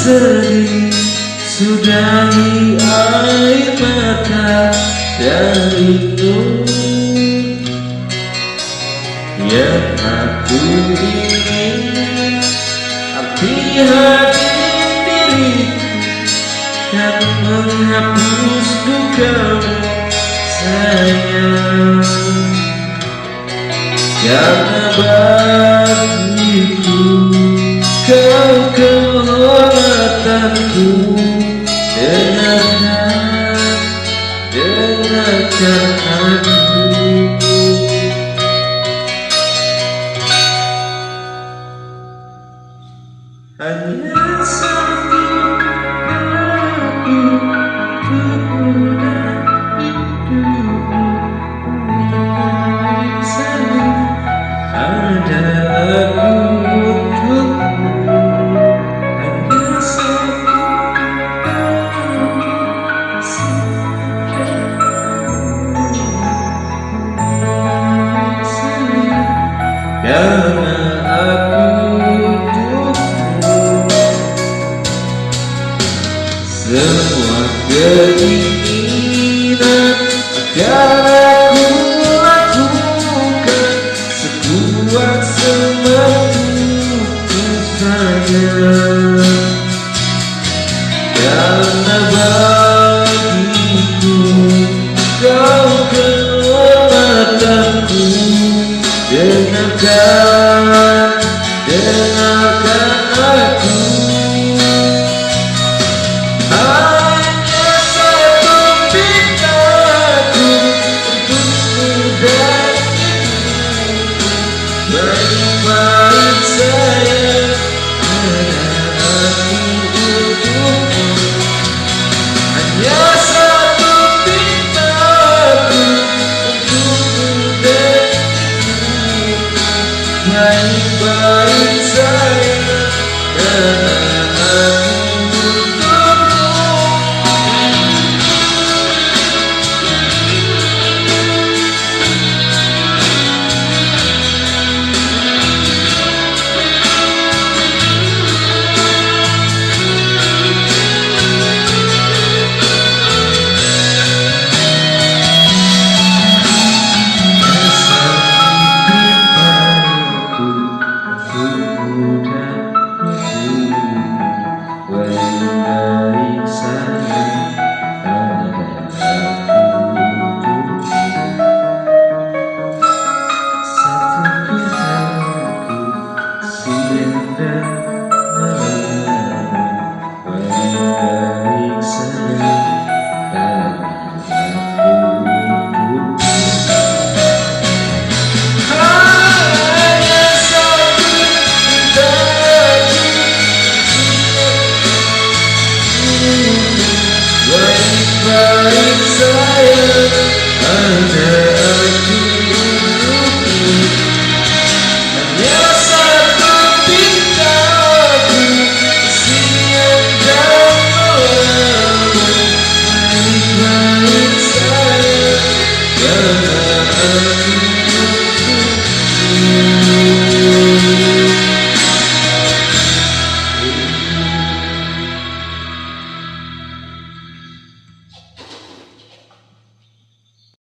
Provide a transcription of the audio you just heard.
sedih, sudahi air mata darimu. Yang aku ingin arti hati diriku kan menghapus dukamu sayang. Karena bagiku kau kehormatanku. Dengarkan aku. Hanya satu aku untuk mudah hidupmu. Sayang, ada aku untukmu. Hanya satu karena aku untukmu. Semua keinginan akan aku lakukan sekuat semampuku sayang. Karena bagiku kau kehormatanku. Dengarkan aku. Hanya satu pintaku untukmu dan hidupmu. Baik-baik sayang, ada aku untukmu. Hanya satu pintaku untukmu dan baik-baik sayang, karena aku untukmu. Baik-baik sayang, ada aku untukmu. Satu pintaku siang dan malam. Baik-baik sayang, ada aku untukmu. Hanya satu pintaku. Baik-baik sayang, ada